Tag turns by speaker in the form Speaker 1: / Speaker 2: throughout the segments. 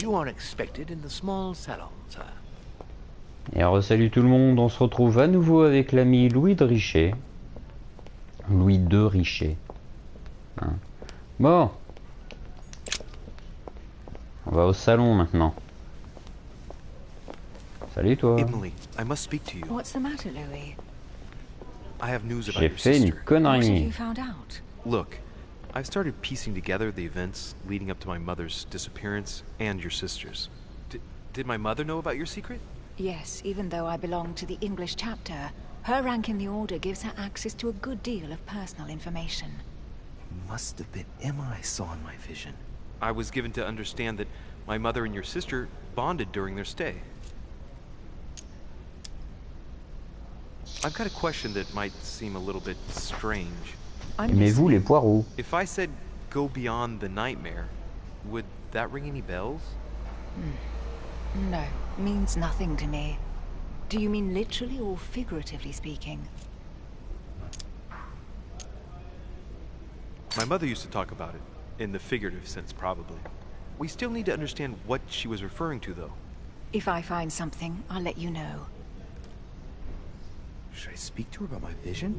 Speaker 1: You are expected in the small salon, sir.
Speaker 2: Et salut tout le monde, on se retrouve à nouveau avec l'ami Louis de Richet. Louis de Richet. Hein. Bon. On va au salon maintenant. Salut toi.
Speaker 3: Emily, I must speak to you.
Speaker 4: What's the matter, Louis?
Speaker 3: I have news about
Speaker 2: J'ai
Speaker 3: your
Speaker 2: fait une
Speaker 3: sister.
Speaker 4: What have
Speaker 2: connerie.
Speaker 4: you found out?
Speaker 3: Look, I've started piecing together the events leading up to my mother's disappearance and your sister's. Did my mother know about your secret?
Speaker 4: Yes, even though I belong to the English chapter, her rank in the Order gives her access to a good deal of personal information.
Speaker 1: Must have been Emma I saw in my vision.
Speaker 3: I was given to understand that my mother and your sister bonded during their stay. I've got a question that might seem a little bit strange.
Speaker 2: Aimez-vous les poireaux?
Speaker 3: If I said go beyond the nightmare, would that ring any bells?
Speaker 4: No, means nothing to me. Do you mean literally or figuratively speaking?
Speaker 3: My mother used to talk about it, in the figurative sense probably. We still need to understand what she was referring to though.
Speaker 4: If I find something, I'll let you know.
Speaker 1: Should I speak to her about my vision?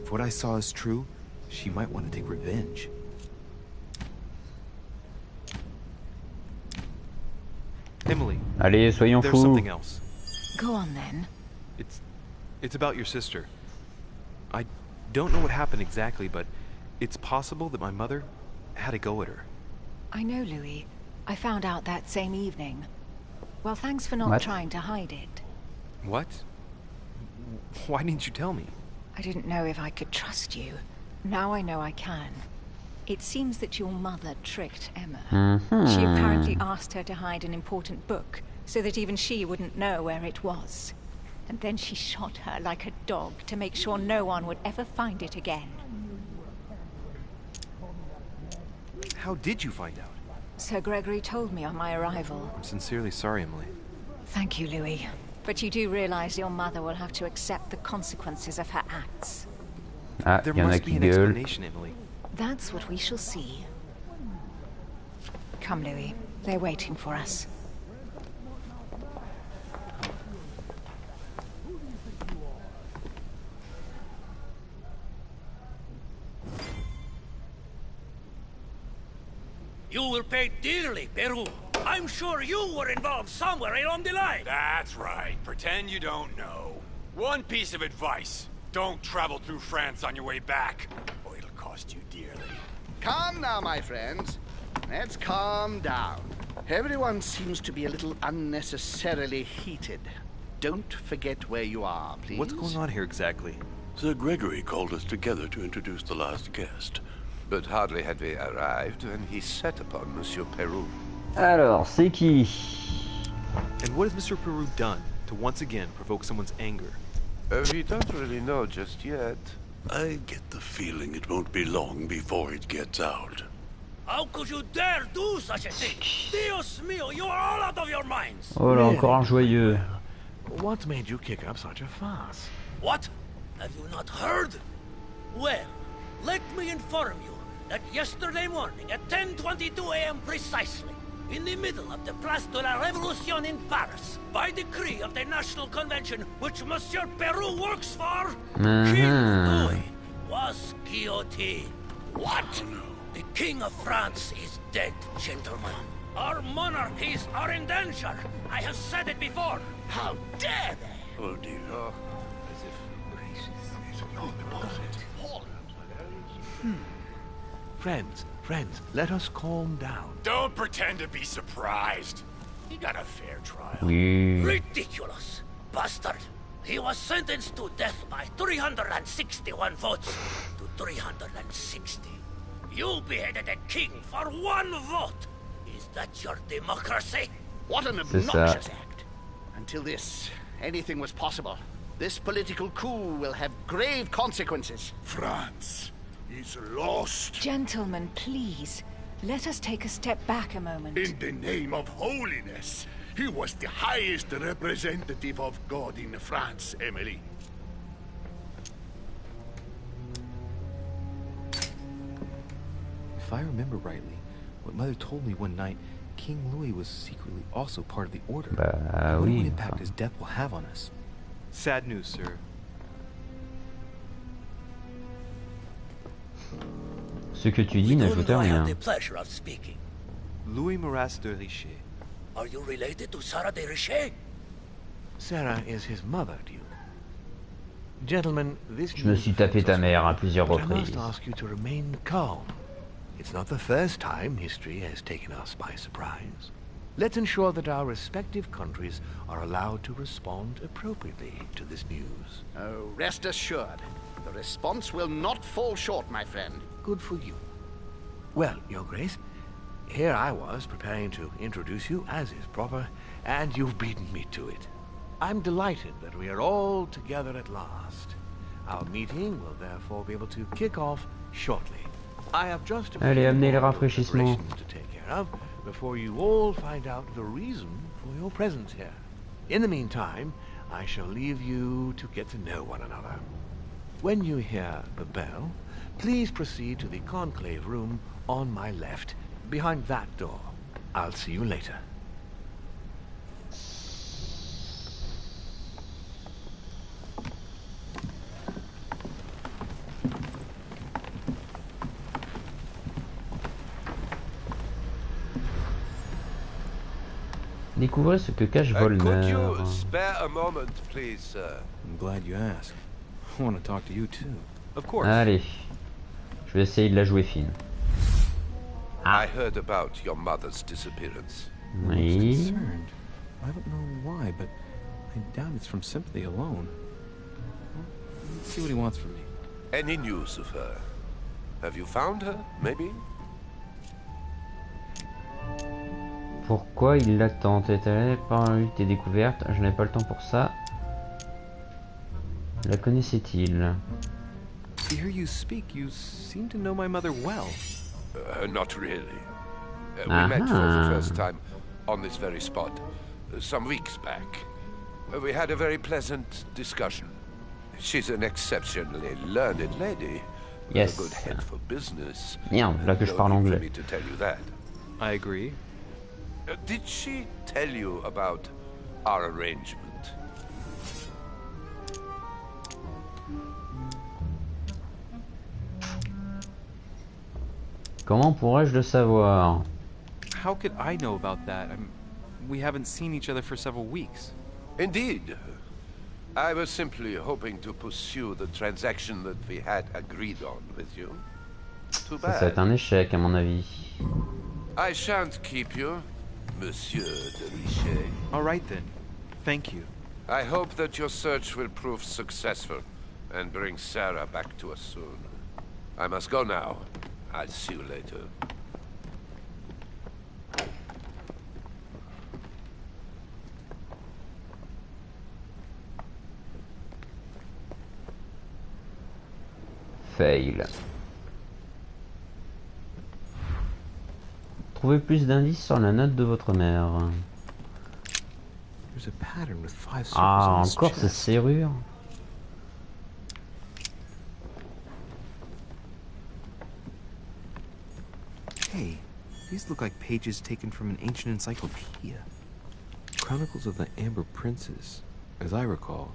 Speaker 1: If what I saw is true, she might want to take revenge.
Speaker 3: Emily,
Speaker 2: Allez, soyons
Speaker 3: there's
Speaker 2: fous.
Speaker 3: something else.
Speaker 4: Go on then.
Speaker 3: It's about your sister. I don't know what happened exactly, but it's possible that my mother had a go at her.
Speaker 4: I know, Louis. I found out that same evening. Well, thanks for not
Speaker 2: What?
Speaker 4: trying to hide it.
Speaker 3: What? Why didn't you tell me?
Speaker 4: I didn't know if I could trust you. Now I know I can. It seems that your mother tricked Emma. She apparently asked her to hide an important book, so that even she wouldn't know where it was. And then she shot her like a dog to make sure no one would ever find it again.
Speaker 3: How did you find out?
Speaker 4: Sir Gregory told me on my arrival.
Speaker 3: I'm sincerely sorry, Emily.
Speaker 4: Thank you, Louis. But you do realize your mother will have to accept the consequences of her acts.
Speaker 2: Ah,
Speaker 3: There
Speaker 2: y en a
Speaker 3: must be
Speaker 2: qui
Speaker 3: an
Speaker 2: gueulent.
Speaker 3: explanation, Emily.
Speaker 4: That's what we shall see. Come, Louis. They're waiting for us.
Speaker 5: You will pay dearly, Peru. I'm sure you were involved somewhere along the line.
Speaker 6: That's right. Pretend you don't know. One piece of advice. Don't travel through France on your way back, or it'll cost you dearly.
Speaker 7: Calm now, my friends. Let's calm down. Everyone seems to be a little unnecessarily heated. Don't forget where you are, please.
Speaker 3: What's going on here exactly?
Speaker 8: Sir Gregory called us together to introduce the last guest. But hardly had we arrived when he set upon Monsieur Peru.
Speaker 2: Alors, c'est qui?
Speaker 3: And what has Mr. Peru done to once again provoke someone's anger?
Speaker 8: We don't really know just yet.
Speaker 9: I get the feeling it won't be long before it gets out.
Speaker 5: How could you dare do such a thing? Dios mío, you are all out of your minds.
Speaker 2: Oh là, encore un joyeux.
Speaker 1: What made you kick up such a fuss?
Speaker 5: What? Have you not heard? Well, let me inform you that yesterday morning at 10:22 a.m. precisely, in the middle of the Place de la Révolution in Paris, by decree of the National Convention which Monsieur Peru works for, King Louis was guillotined. What? The King of France is dead, gentlemen. Our monarchies are in danger. I have said it before. How dare they?
Speaker 9: Oh dear.
Speaker 1: Friends, let us calm down.
Speaker 6: Don't pretend to be surprised. He got a fair trial.
Speaker 2: Oui.
Speaker 5: Ridiculous! Bastard! He was sentenced to death by 361 votes to 360. You beheaded a king for one vote! Is that your democracy?
Speaker 7: What an
Speaker 2: C'est ça.
Speaker 7: obnoxious act. Until this, anything was possible. This political coup will have grave consequences.
Speaker 9: France is lost.
Speaker 4: Gentlemen, please. Let us take a step back a moment.
Speaker 9: In the name of holiness. He was the highest representative of God in France, Emily.
Speaker 3: If I remember rightly, what Mother told me one night
Speaker 1: King Louis was secretly also part of the order.
Speaker 2: Bah
Speaker 1: I wonder what
Speaker 2: oui.
Speaker 1: impact his death will have on us.
Speaker 3: Sad news, sir.
Speaker 2: Ce que tu dis n'ajoute
Speaker 5: I
Speaker 2: rien.
Speaker 5: have the pleasure of speaking.
Speaker 3: Louis Maras de Richer.
Speaker 5: Are you related to Sarah de Richer?
Speaker 10: Sarah is his mother, Duke. Gentlemen, this
Speaker 2: Je me suis tapé ta mère à plusieurs
Speaker 10: but I
Speaker 2: reprises.
Speaker 10: must ask you to remain calm. It's not the first time history has taken us by surprise. Let's ensure that our respective countries are allowed to respond appropriately to this news.
Speaker 7: Oh, rest assured, the response will not fall short, my friend.
Speaker 10: Good for you. Well, Your Grace, here I was preparing to introduce you as is proper, and you've beaten me to it. I'm delighted that we are all together at last. Our meeting will therefore be able to kick off shortly. I have just a
Speaker 2: Allez,
Speaker 10: few
Speaker 2: amenez les
Speaker 10: more
Speaker 2: rafraîchissements.
Speaker 10: preparations to take care of before you all find out the reason for your presence here. In the meantime, I shall leave you to get to know one another. When you hear the bell, please proceed to the conclave room on my left, behind that door. I'll see you later.
Speaker 2: Découvrez ce que cache
Speaker 8: Could
Speaker 2: Volmer.
Speaker 8: you spare a moment, please, sir?
Speaker 1: I'm glad you asked. I want to talk to you too.
Speaker 3: Of course.
Speaker 2: Allez, je vais essayer de la jouer fine.
Speaker 8: I heard about your mother's disappearance.
Speaker 1: I was
Speaker 2: Oui.
Speaker 1: concerned. I don't know why, but I doubt it's from sympathy alone. Well, let's see what he wants from me.
Speaker 8: Any news of her? Have you found her, maybe?
Speaker 2: Pourquoi il l'attend? Elle par eu tes découvertes. Je n'ai pas le temps pour ça. La connaissait-il?
Speaker 3: To hear you speak, you seem to know my mother well.
Speaker 8: Not really. We met for
Speaker 2: Aha.
Speaker 8: the first time on this very spot, some weeks back. We had a very pleasant discussion. She's an exceptionally learned lady, with
Speaker 2: Yes.
Speaker 8: a good head for business.
Speaker 2: Merde, là que je
Speaker 8: No
Speaker 2: parle
Speaker 8: need for
Speaker 2: anglais.
Speaker 8: me to tell you that.
Speaker 3: I agree.
Speaker 8: Did she tell you about our arrangement?
Speaker 2: Comment pourrais-je le savoir?
Speaker 3: How could I know about that? We haven't seen each other for several weeks.
Speaker 8: Indeed. I was simply hoping to pursue the transaction that we had agreed on with you. Too
Speaker 2: Ça va être
Speaker 8: bad.
Speaker 2: un échec à mon avis.
Speaker 8: I shan't keep you, Monsieur de Richer.
Speaker 3: All right then. Thank you.
Speaker 8: I hope that your search will prove successful and bring Sarah back to us soon. I must go now. I'll see you later.
Speaker 2: Fail. Trouvez plus d'indices sur la note de votre mère.
Speaker 1: There's a pattern with 5 circles
Speaker 2: Ah,
Speaker 1: on his
Speaker 2: encore cette
Speaker 1: chest.
Speaker 2: serrure.
Speaker 1: Hey, these look like pages taken from an ancient encyclopedia. Chronicles of the Amber Princes. As I recall,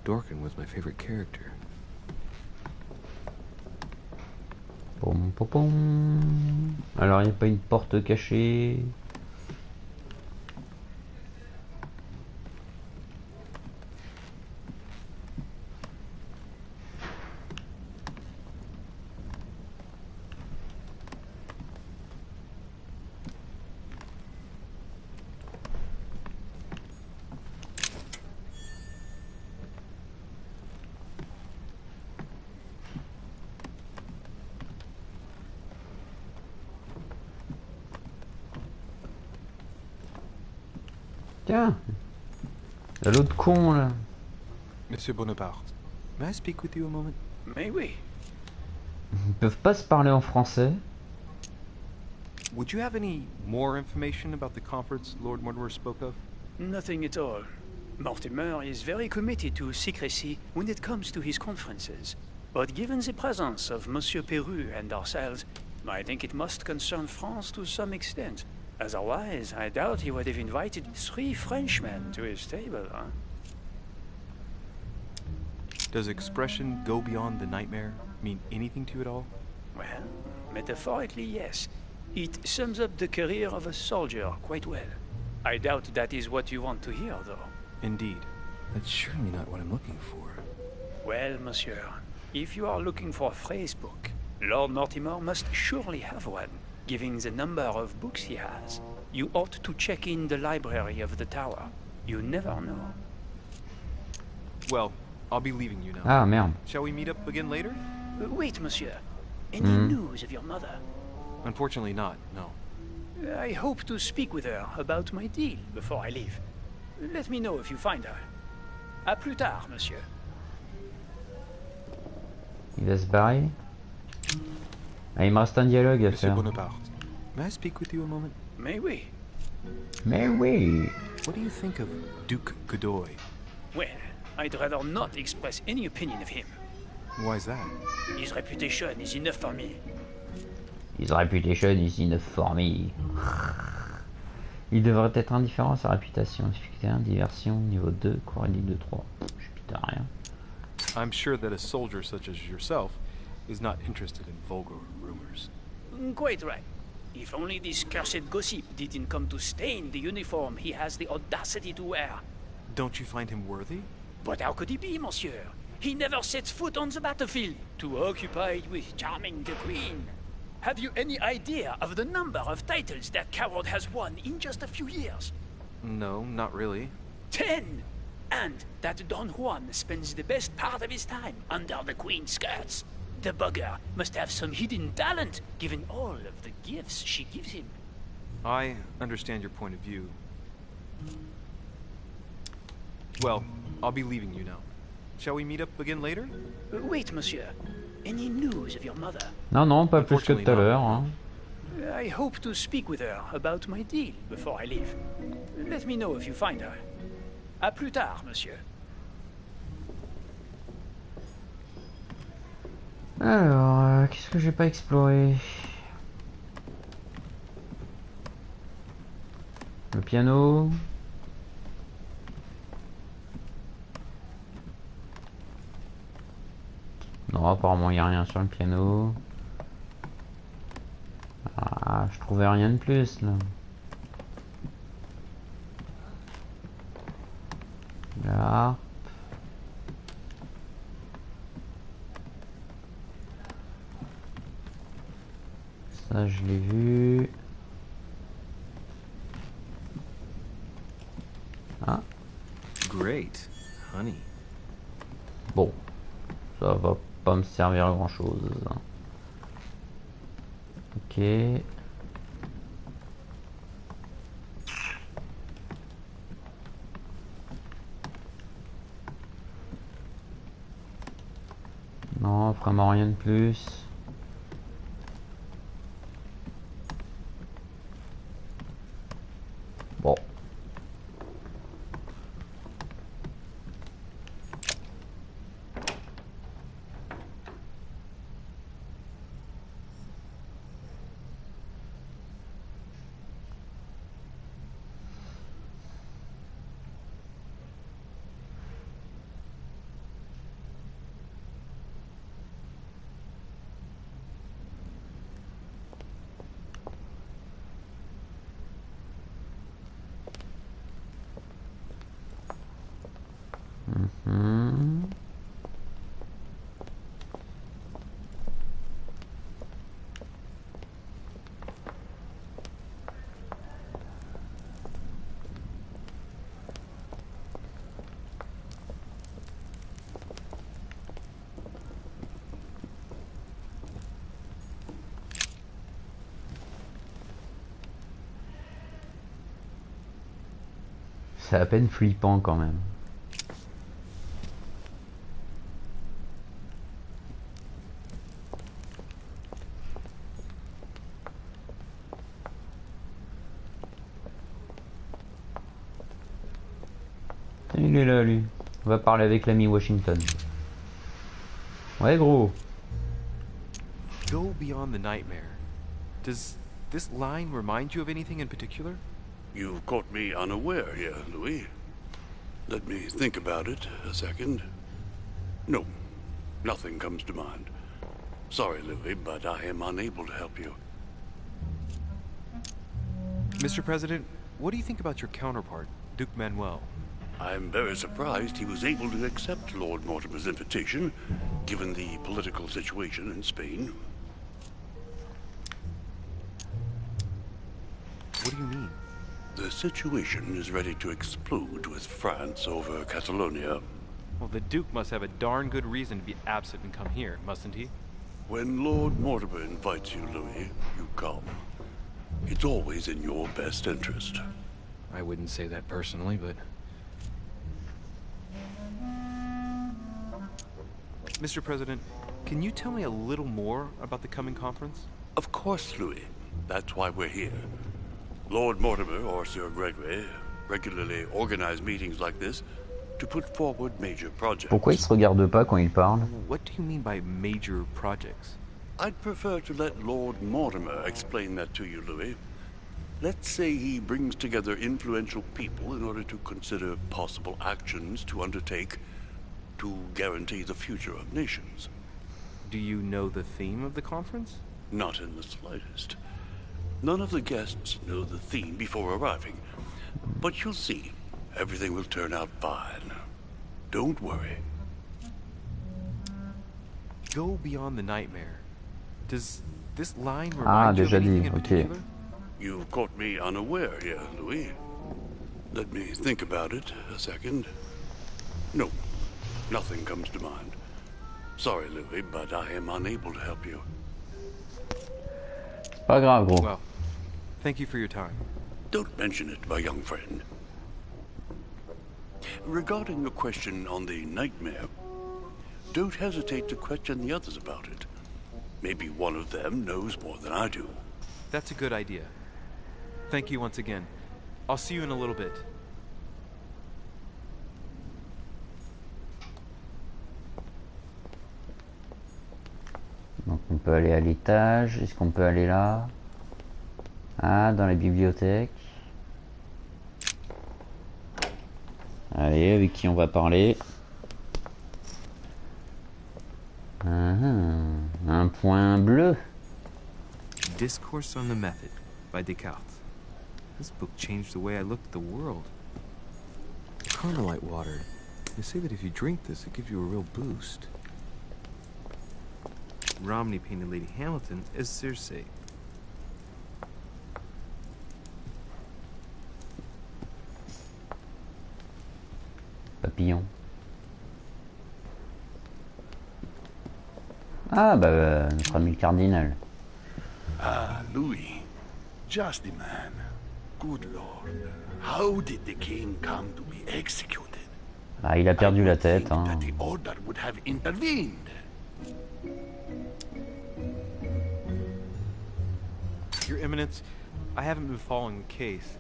Speaker 1: Dorkin was my favorite character.
Speaker 2: Pom, pom, pom. Alors, il n'y a pas une porte cachée. Tiens, il y a l'autre con là.
Speaker 3: Monsieur Bonaparte, may I speak with you a moment?
Speaker 5: May we?
Speaker 2: Ils peuvent pas se parler en français.
Speaker 3: Would you have any more information about the conference Lord Mortimer spoke of?
Speaker 11: Nothing at all. Mortimer is very committed to secrecy when it comes to his conferences. But given the presence of Monsieur Peru and ourselves, I think it must concern France to some extent. Otherwise, I doubt he would have invited 3 Frenchmen to his table, huh?
Speaker 3: Does expression "go beyond the nightmare" mean anything to you at all?
Speaker 11: Well, metaphorically, yes. It sums up the career of a soldier quite well. I doubt that is what you want to hear, though.
Speaker 3: Indeed.
Speaker 1: That's surely not what I'm looking for.
Speaker 11: Well, monsieur, if you are looking for a phrase book, Lord Mortimer must surely have one, given the number of books he has. You ought to check in the library of the tower. You never know.
Speaker 3: Well, I'll be leaving you now.
Speaker 2: Ah merde.
Speaker 3: Shall we meet up again later?
Speaker 11: Wait, monsieur. Any news of your mother?
Speaker 3: Unfortunately not, no.
Speaker 11: I hope to speak with her about my deal before I leave. Let me know if you find her. À plus tard, monsieur.
Speaker 2: Il va se barrer. Ah, il me reste un dialogue à
Speaker 3: Monsieur
Speaker 2: faire.
Speaker 3: Bonaparte, may I speak with you a moment?
Speaker 11: Mais oui.
Speaker 2: Mais oui.
Speaker 3: What do you think of Duke Godoy?
Speaker 11: Well, I'd rather not express any opinion of him.
Speaker 3: Why's that?
Speaker 11: His reputation is enough for me.
Speaker 2: His reputation is enough for me. Il devrait être indifférent à sa réputation. Difficulté 1, diversion, niveau 2, Coralie 2, 3. Je putain rien.
Speaker 3: I'm sure that a soldier such as yourself is not interested in vulgar rumors.
Speaker 11: Quite right. If only this cursed gossip didn't come to stain the uniform he has the audacity to wear.
Speaker 3: Don't you find him worthy?
Speaker 11: But how could he be, monsieur? He never sets foot on the battlefield, too occupied with charming the queen. Have you any idea of the number of titles that coward has won in just a few years?
Speaker 3: No, not really.
Speaker 11: 10! And that Don Juan spends the best part of his time under the queen's skirts. The bugger must have some hidden talent, given all of the gifts she gives him.
Speaker 3: I understand your point of view. Well, I'll be leaving you now. Shall we meet up again later?
Speaker 11: Wait, monsieur. Any news of your mother?
Speaker 2: Non, non, pas plus que tout à l'heure. Hein.
Speaker 11: I hope to speak with her about my deal before I leave. Let me know if you find her. À plus tard, monsieur.
Speaker 2: Alors, qu'est-ce que j'ai pas exploré? Le piano. Non, apparemment il n'y a rien sur le piano. Ah, je trouvais rien de plus là. Là. Ça je l'ai vu. Ah.
Speaker 1: Great, honey.
Speaker 2: Bon, ça va pas me servir à grand chose. Ok. Non, vraiment rien de plus. Bon. C'est à peine flippant quand même. Il est là lui. On va parler avec l'ami Washington. Ouais gros.
Speaker 3: Go beyond the nightmare. Does this line remind you of anything in particular?
Speaker 9: You've caught me unaware here, Louis. Let me think about it a second. No, nothing comes to mind. Sorry, Louis, but I am unable to help you.
Speaker 3: Mr. President, what do you think about your counterpart, Duke Manuel?
Speaker 9: I'm very surprised he was able to accept Lord Mortimer's invitation, given the political situation in Spain.
Speaker 3: What do you mean?
Speaker 9: The situation is ready to explode with France over Catalonia.
Speaker 3: Well, the Duke must have a darn good reason to be absent and come here, mustn't he?
Speaker 9: When Lord Mortimer invites you, Louis, you come. It's always in your best interest.
Speaker 1: I wouldn't say that personally, but...
Speaker 3: Mr. President, can you tell me a little more about the coming conference?
Speaker 9: Of course, Louis. That's why we're here. Lord Mortimer or Sir Gregory regularly organize meetings like this to put forward major projects.
Speaker 2: Pourquoi il se regarde pas quand il parle?
Speaker 3: What do you mean by major projects?
Speaker 9: I'd prefer to let Lord Mortimer explain that to you, Louis. Let's say he brings together influential people in order to consider possible actions to undertake to guarantee the future of nations.
Speaker 3: Do you know the theme of the conference?
Speaker 9: Not in the slightest. None of the guests know the theme before arriving. But you'll see. Everything will turn out fine. Don't worry.
Speaker 3: Go beyond the nightmare. Does this line remind you of
Speaker 2: déjà
Speaker 3: anything
Speaker 2: dit,
Speaker 3: in
Speaker 2: ok.
Speaker 3: particular?
Speaker 9: You've caught me unaware here, Louis. Let me think about it a second. No, nothing comes to mind. Sorry, Louis, but I am unable to help you.
Speaker 2: Pas grave, gros.
Speaker 3: Well, thank you for your time.
Speaker 9: Don't mention it, my young friend. Regarding your question on the nightmare, don't hesitate to question the others about it. Maybe one of them knows more than I do.
Speaker 3: That's a good idea. Thank you once again. I'll see you in a little bit.
Speaker 2: Donc on peut aller à l'étage. Est-ce qu'on peut aller là? Ah, dans la bibliothèque. Allez, avec qui on va parler? Un point bleu.
Speaker 1: Discourse on the Method by Descartes. This book changed the way I looked at the world. Carmelite water. They say that if you drink this, it gives you a real boost. Romney painted Lady Hamilton as Circe.
Speaker 2: Papillon. Ah, bah, notre ami le cardinal.
Speaker 9: Ah, Louis. Just the man. Good Lord. How did the king come to be executed?
Speaker 2: Ah, il a perdu la tête, hein.
Speaker 9: That the order would have intervened.
Speaker 3: Your Eminence, I haven't been following the case.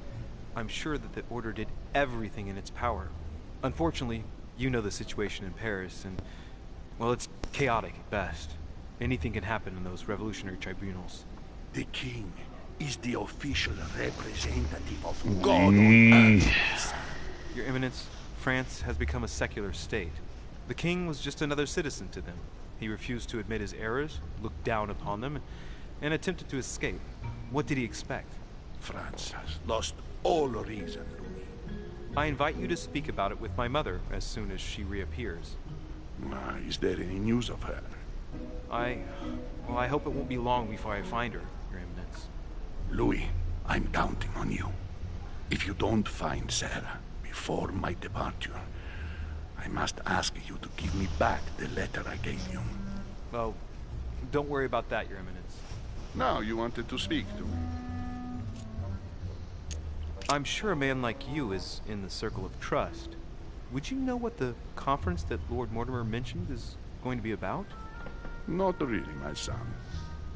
Speaker 3: I'm sure that the Order did everything in its power. Unfortunately, you know the situation in Paris, and, well, it's chaotic at best. Anything can happen in those revolutionary tribunals.
Speaker 9: The king is the official representative of God on earth.
Speaker 3: Your Eminence, France has become a secular state. The king was just another citizen to them. He refused to admit his errors, looked down upon them, and attempted to escape. What did he expect?
Speaker 9: France has lost all reason, Louis.
Speaker 3: I invite you to speak about it with my mother as soon as she reappears.
Speaker 9: Is there any news of her?
Speaker 3: I hope it won't be long before I find her, Your Eminence.
Speaker 9: Louis, I'm counting on you. If you don't find Sarah before my departure, I must ask you to give me back the letter I gave you.
Speaker 3: Oh, don't worry about that, Your Eminence.
Speaker 9: Now you wanted to speak to me.
Speaker 3: I'm sure a man like you is in the circle of trust. Would you know what the conference that Lord Mortimer mentioned is going to be about?
Speaker 9: Not really, my son.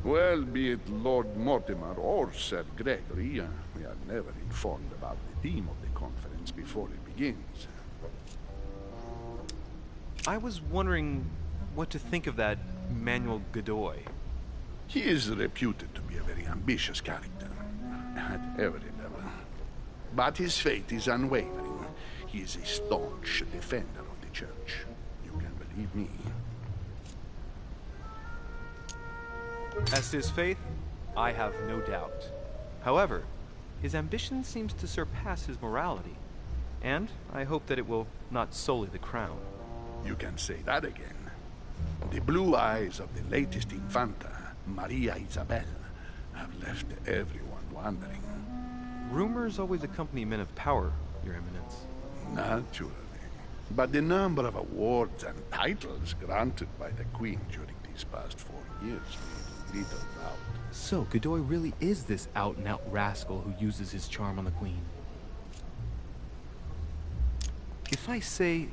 Speaker 9: Well, be it Lord Mortimer or Sir Gregory, we are never informed about the theme of the conference before it begins.
Speaker 3: I was wondering what to think of that Manuel Godoy.
Speaker 9: He is reputed to be a very ambitious character.
Speaker 7: at every level. But his faith is unwavering. He is a staunch defender of the church. You can believe me.
Speaker 3: As to his faith, I have no doubt. However, his ambition seems to surpass his morality, and I hope that it will not sully the crown.
Speaker 7: You can say that again. The blue eyes of the latest Infanta, Maria Isabel, have left everyone wondering.
Speaker 3: Rumors always accompany men of power, Your Eminence.
Speaker 7: Naturally. But the number of awards and titles granted by the Queen during these past 4 years leaves little doubt.
Speaker 1: So, Godoy really is this out-and-out rascal who uses his charm on the Queen.
Speaker 3: If I say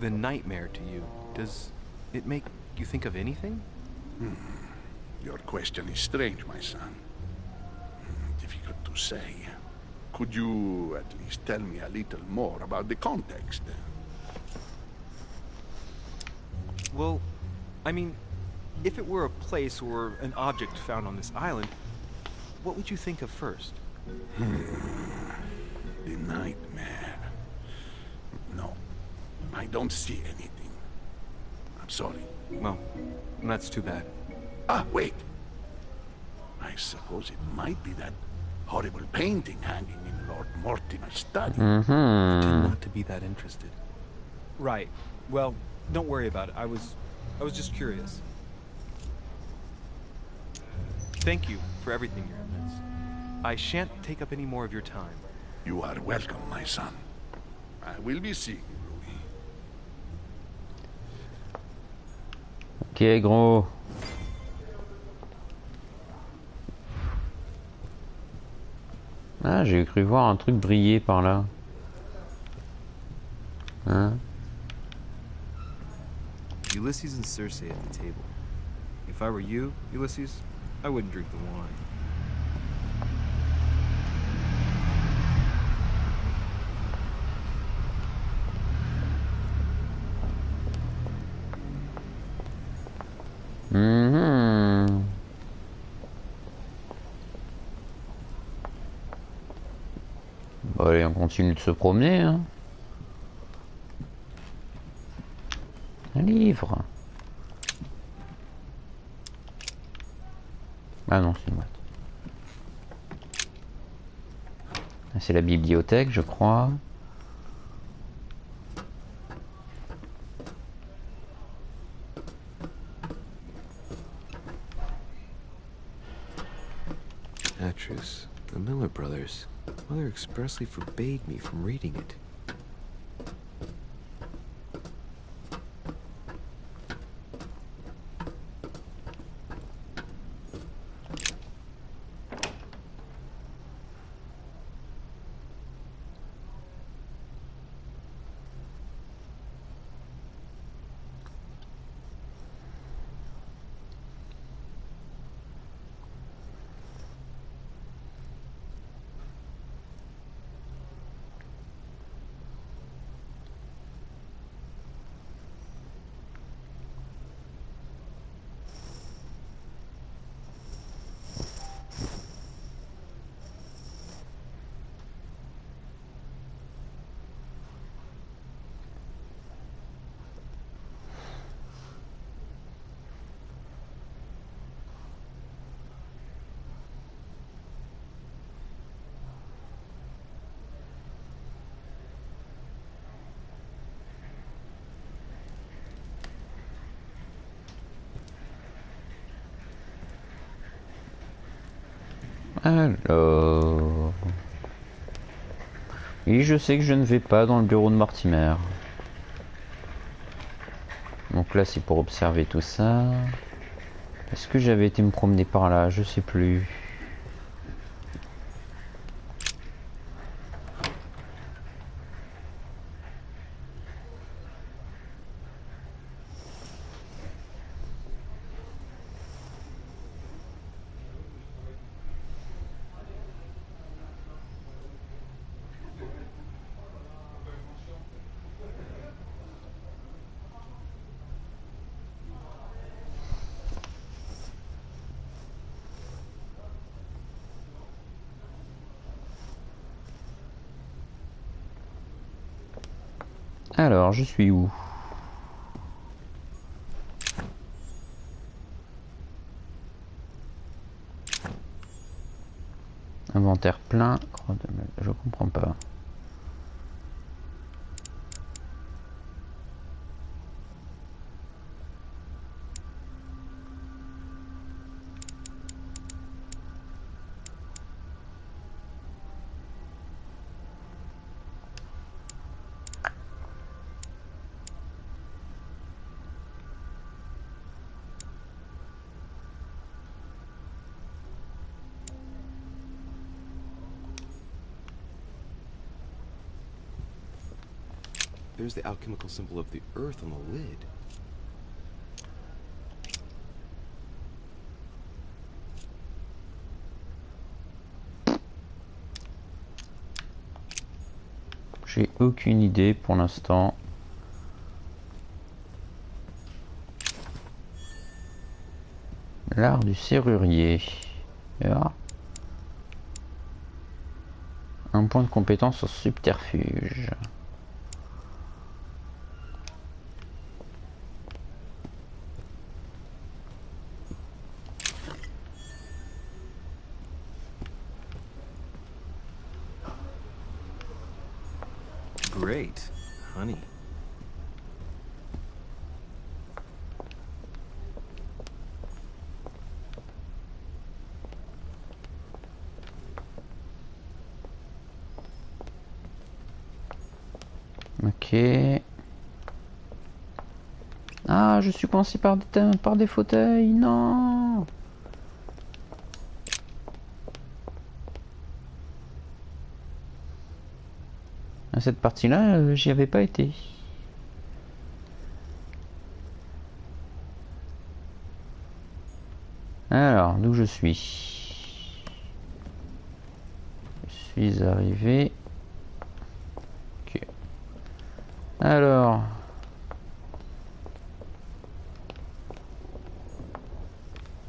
Speaker 3: the nightmare to you, does it make you think of anything?
Speaker 7: Your question is strange, my son. Difficult to say. Could you at least tell me a little more about the context?
Speaker 3: Well, I mean, if it were a place or an object found on this island, what would you think of first?
Speaker 7: The nightmare. No, I don't see anything. I'm sorry.
Speaker 3: Well, that's too bad.
Speaker 7: Ah, wait. I suppose it might be that horrible painting hanging in Lord Mortimer's study.
Speaker 1: I tend not to be that interested.
Speaker 3: Right. Well, don't worry about it. I was just curious. Thank you for everything, Your Eminence. I shan't take up any more of your time.
Speaker 7: You are welcome, my son. I will be seeing you, Louis.
Speaker 2: Ok, gros. Ah, j'ai cru voir un truc briller par là. Hein?
Speaker 1: Ulysses and Circe at the table. If I were you, Ulysses, I wouldn't drink the wine.
Speaker 2: Bon, allez, on continue de se promener, hein. Un livre. Ah non, c'est une boîte. C'est la bibliothèque, je crois.
Speaker 1: Actress, the Miller brothers. Mother expressly forbade me from reading it. Alors... Oui, je sais que je ne vais pas dans le bureau de Mortimer. Donc là, c'est pour observer tout ça. Est-ce que j'avais été me promener par là? Je sais plus.
Speaker 2: Alors, je suis où? Inventaire plein. Je comprends pas.
Speaker 1: There's the alchemical symbol of the earth on the lid.
Speaker 2: J'ai aucune idée pour l'instant. L'art du serrurier. Là. Un point de compétence en subterfuge.
Speaker 1: Great. Honey.
Speaker 2: Ok. Ah, je suis coincé par des fauteuils. Non. À cette partie-là, j'y avais pas été. Alors, d'où je suis? Je suis arrivé. Ok. Alors.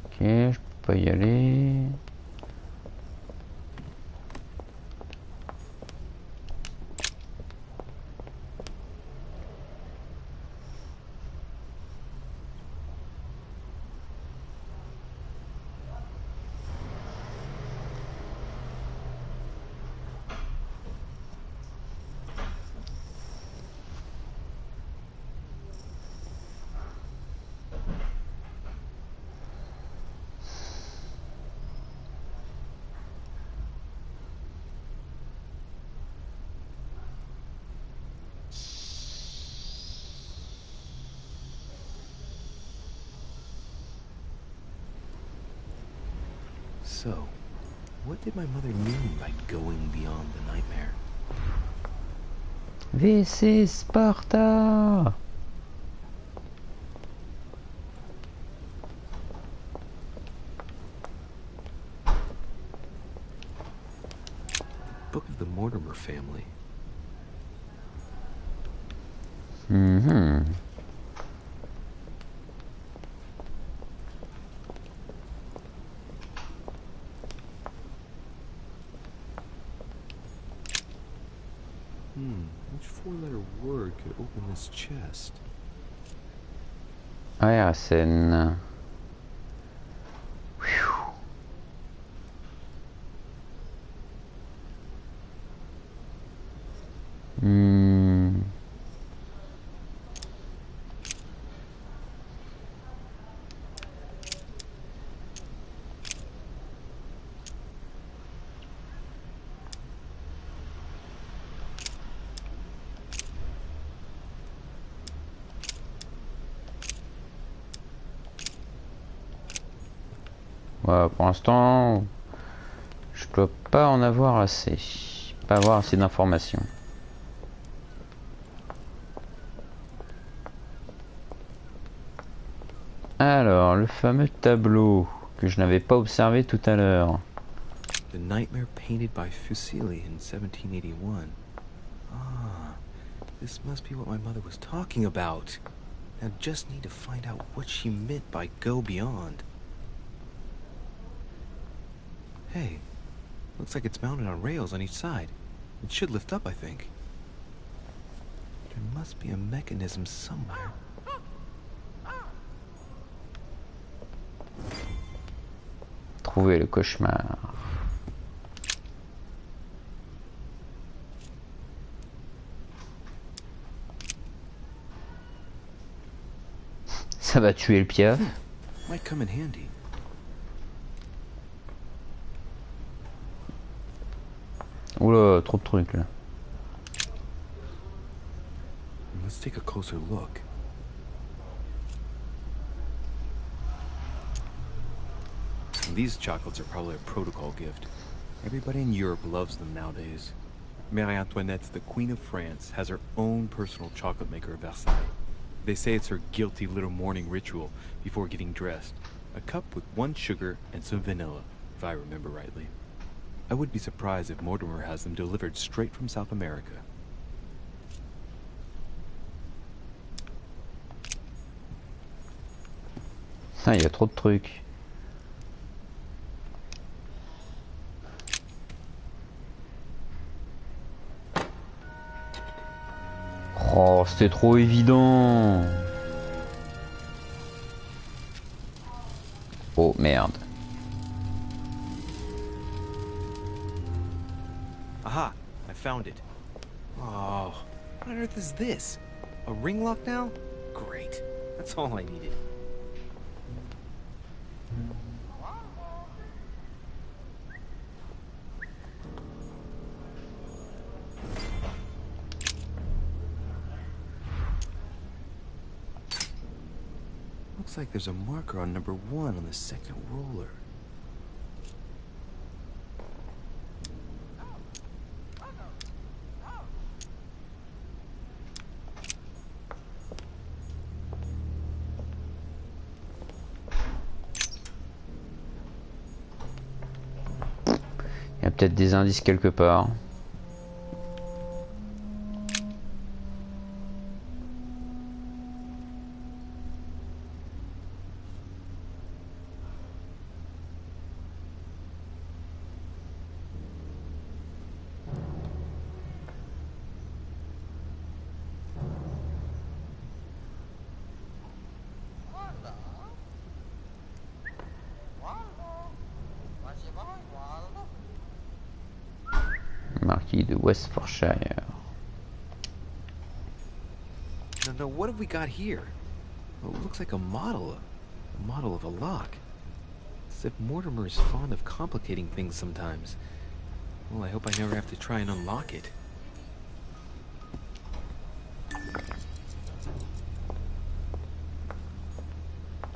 Speaker 2: Ok, je peux pas y aller.
Speaker 1: So, what did my mother mean by going beyond the nightmare?
Speaker 2: VC Sparta.
Speaker 1: Book of the Mortimer family. Which four-letter word could open this chest?
Speaker 2: ARSN. Voilà, pour l'instant, je dois pas en avoir assez. Pas avoir assez d'informations. Alors, le fameux tableau que je n'avais pas observé tout à l'heure.
Speaker 1: The nightmare painted by Fuseli in 1781. Ah, this must be what my mother was talking about. Now just need to find out what she meant by go beyond. Hey, looks like it's mounted on rails on each side. It should lift up, I think. There must be a mechanism somewhere.
Speaker 2: Trouver le cauchemar. Ça va tuer le piaf.
Speaker 1: Might come in handy.
Speaker 2: Oula, trop de trucs là.
Speaker 1: Let's take a closer look. These chocolates are probably a protocol gift. Everybody in Europe loves them nowadays. Marie Antoinette, the Queen of France, has her own personal chocolate maker at Versailles. They say it's her guilty little morning ritual before getting dressed. A cup with 1 sugar and some vanilla, if I remember rightly. I would be surprised if Mortimer has them delivered straight from South America.
Speaker 2: Ah, il y a trop de trucs. Oh, c'était trop évident. Oh merde.
Speaker 1: Aha! I found it. Oh, what on earth is this? A ring lock now? Great. That's all I needed. Looks like there's a marker on number 1 on the second roller.
Speaker 2: Il y a peut-être des indices quelque part. Marquis de Westfordshire.
Speaker 1: Now, what have we got here? Well, it looks like a model of a lock. As if Mortimer is fond of complicating things sometimes. Well, I hope I never have to try and unlock it.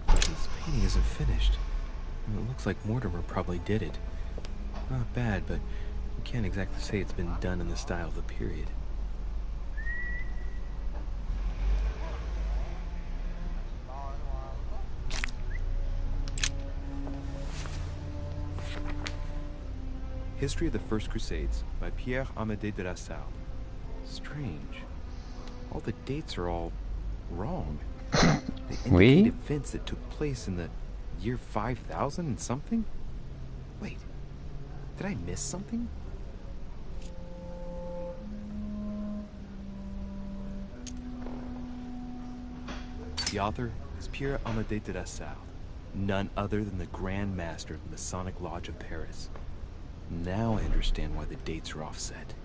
Speaker 1: This painting isn't finished. It looks like Mortimer probably did it. Not bad, but you can't exactly say it's been done in the style of the period. History of the First Crusades by Pierre Amédée de la Salle. Strange. All the dates are all wrong. They indicate events that took place in the year 5000 and something? Wait, did I miss something? The author is Pierre Amédée de la Salle, none other than the Grand Master of the Masonic Lodge of Paris. Now I understand why the dates are offset.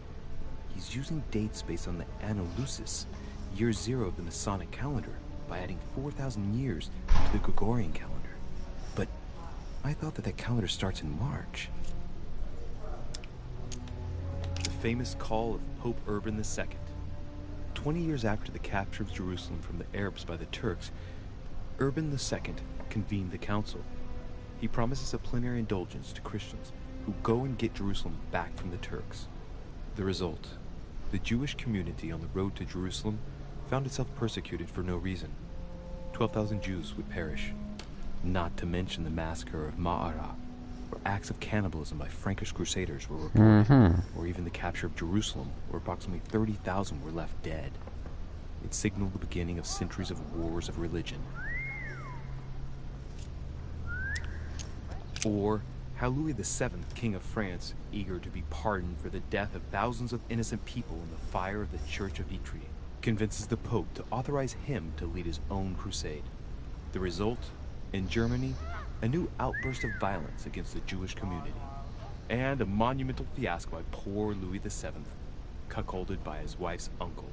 Speaker 1: He's using dates based on the Andalusis, year 0 of the Masonic calendar, by adding 4,000 years to the Gregorian calendar. But I thought that calendar starts in March. The famous call of Pope Urban II. 20 years after the capture of Jerusalem from the Arabs by the Turks, Urban II convened the council. He promises a plenary indulgence to Christians who go and get Jerusalem back from the Turks. The result, the Jewish community on the road to Jerusalem found itself persecuted for no reason. 12,000 Jews would perish, not to mention the massacre of Ma'ara, where acts of cannibalism by Frankish crusaders were reported, or even the capture of Jerusalem, where approximately 30,000 were left dead. It signaled the beginning of centuries of wars of religion. Or how Louis VII, King of France, eager to be pardoned for the death of thousands of innocent people in the fire of the Church of Ypres,
Speaker 3: convinces the Pope to authorize him to lead his own crusade. The result, in Germany, a new outburst of violence against the Jewish community, and a monumental fiasco by poor Louis VII, cuckolded by his wife's uncle.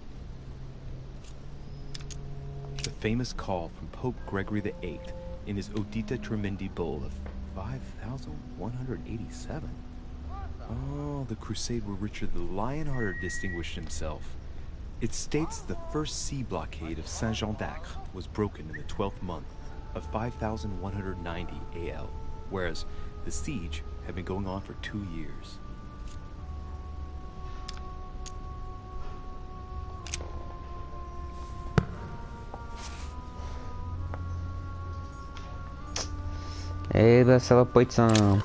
Speaker 3: The famous call from Pope Gregory VIII in his Audita Tremendi bull of 5,187. Oh, the crusade where Richard the Lionhearted distinguished himself. It states the first sea blockade of Saint-Jean d'Acre was broken in the 12th month of 5,190 AL, whereas the siege had been going on for 2 years.
Speaker 2: Eh ben ça va pas être simple.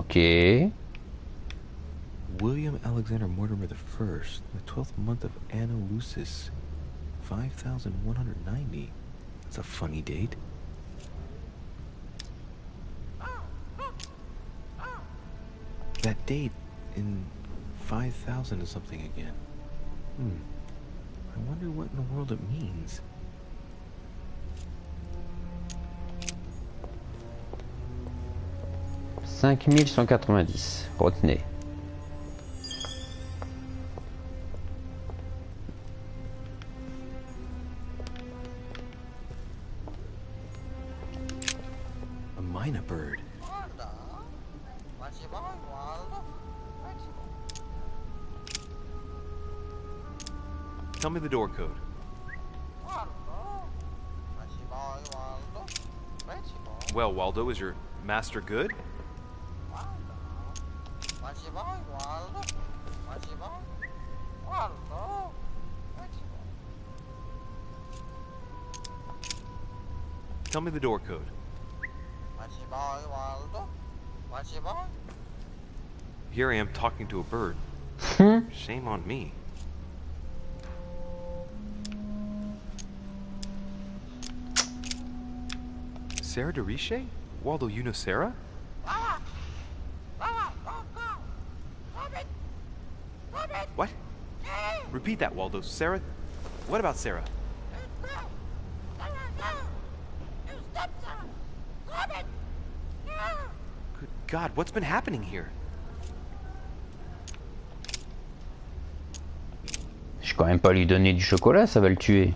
Speaker 2: Ok.
Speaker 1: William Alexander Mortimer I, the 12th month of Anno Lucis, 5,190. That's a funny date. That date in 5,000 is something again. I wonder what in the world it means. «
Speaker 2: 5190, retenez.
Speaker 1: A myna bird.
Speaker 3: Tell me the door code. Well, Waldo, is your master good? Tell me the door code. Here I am talking to a bird. Shame on me. Sarah de Riche? Waldo, you know Sarah? What? Repeat that, Waldo. Sarah? What about Sarah? Good God, what's been happening here?
Speaker 2: Je vais quand même pas lui donner du chocolat, ça va le tuer.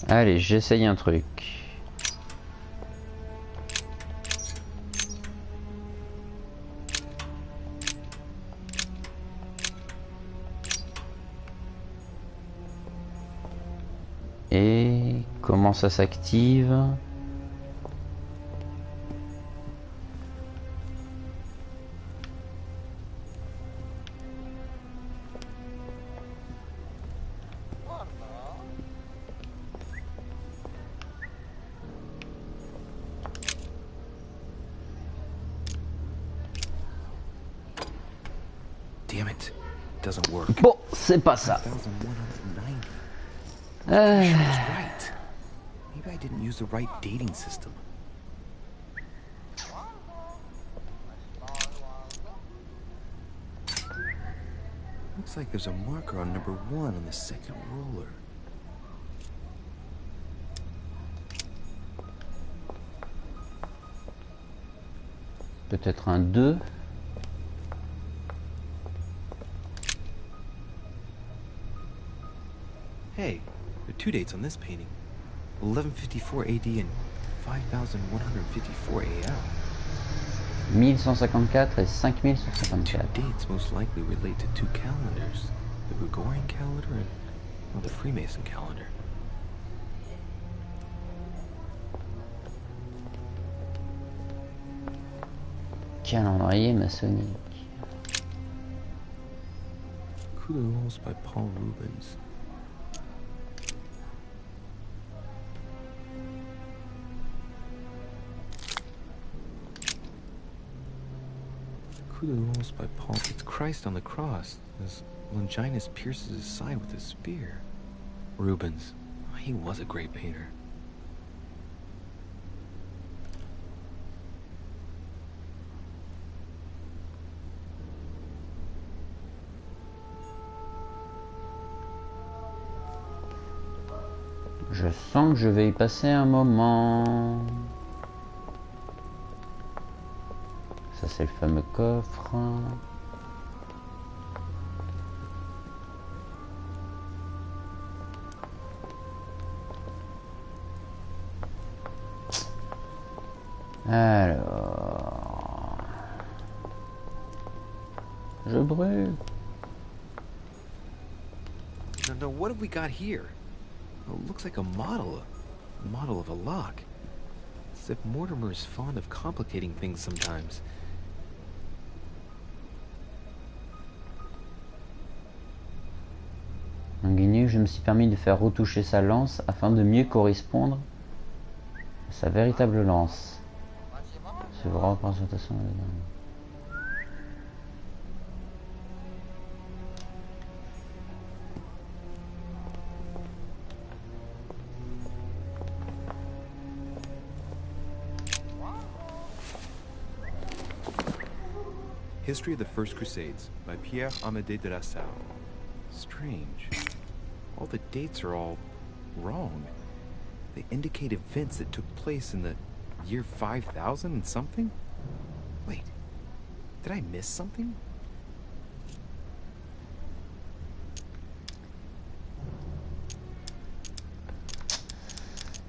Speaker 2: Allez, j'essaye un truc. Et comment ça s'active ?
Speaker 1: Damn it. It doesn't work.
Speaker 2: Bon, c'est pas ça.
Speaker 1: 5,190. She was right. Maybe I didn't use the right dating system. Looks like there's a marker on number 1 on the second roller.
Speaker 2: Peut-être un 2.
Speaker 1: Hey, there are 2 dates on this painting. 1154 AD and 5154 AL.
Speaker 2: 1154 et
Speaker 1: Two
Speaker 2: 5154.
Speaker 1: dates most likely relate to 2 calendars. The Gregorian calendar and the Freemason calendar.
Speaker 2: Calendrier maçonnique.
Speaker 1: Coup de Lance by Paul Rubens. Coup de Lance by Paul. It's Christ on the cross as Longinus pierces his side with a spear. Rubens. He was a great painter.
Speaker 2: Je sens que je vais y passer un moment. Ça c'est le fameux coffre. Alors... Je brûle.
Speaker 1: No, what have we got here? Oh, it looks like a model of a lock. As if Mortimer is fond of complicating things sometimes.
Speaker 2: En guigneux, je me suis permis de faire retoucher sa lance afin de mieux correspondre à sa véritable lance. C'est vraie représentation.
Speaker 3: History of the First Crusades by Pierre Amédée de la Salle.
Speaker 1: Strange. All the dates are all wrong. They indicate events that took place in the year 5000 and something? Wait, did I miss something?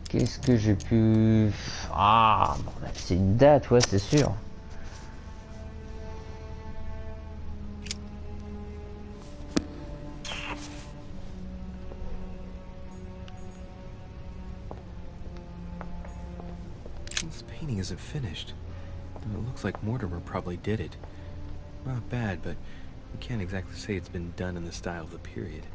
Speaker 2: Qu'est-ce que j'ai pu... Ah, bordel, c'est une date, ouais, c'est sûr.
Speaker 1: This painting isn't finished. It looks like Mortimer probably did it. Not bad, but you can't exactly say it's been done in the style of the period.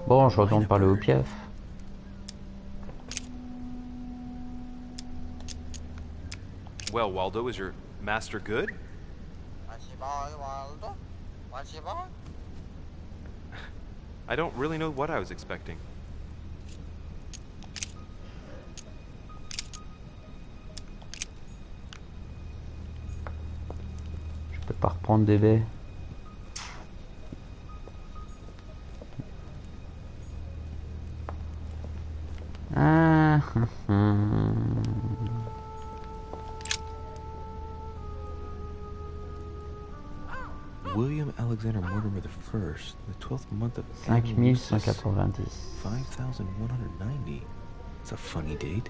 Speaker 2: Bon, je retourne parler au piaf.
Speaker 3: Well, Waldo, is your master good? I don't really know what I was expecting.
Speaker 2: Je peux pas reprendre des baies. Ah,
Speaker 1: William Alexander Mortimer the First, the 12th month of
Speaker 2: 5190.
Speaker 1: 5190. It's a funny date.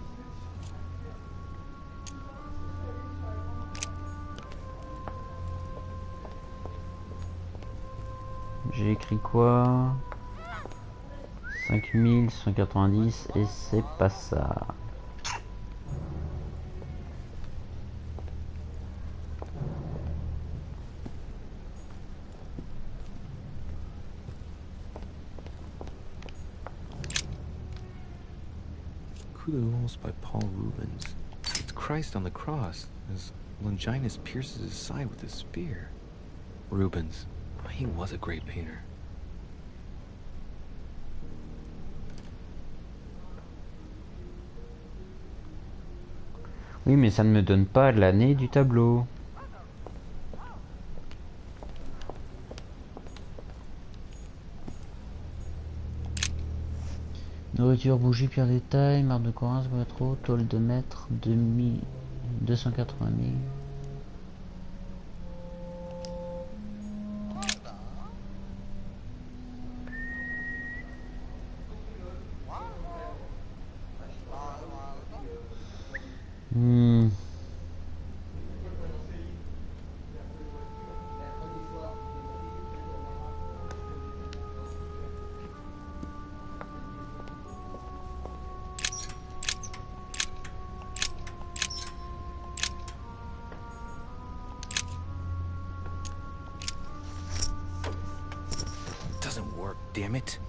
Speaker 2: J'ai écrit quoi? 5190 et c'est pas ça.
Speaker 1: Coup de Lance by Paul Rubens. It's Christ on the cross as Longinus pierces his side with a spear. Rubens. He was a great painter.
Speaker 2: Oui, mais ça ne me donne pas l'année du tableau. Nourriture, bougie, pierre de taille, marbre de Corinthe, métro, tôle de mètre, 280 000.
Speaker 1: damn it.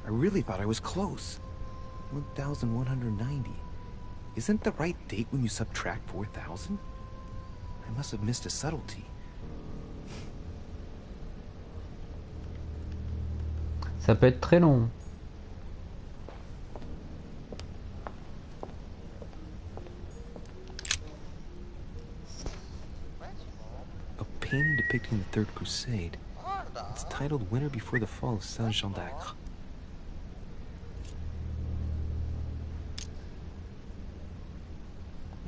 Speaker 1: I really thought I was close. 1,190. Isn't the right date when you subtract 4,000? I must have missed a subtlety.
Speaker 2: Ça peut être très long.
Speaker 1: A painting depicting the Third Crusade. It's titled Winter Before the Fall of Saint-Jean d'Acre.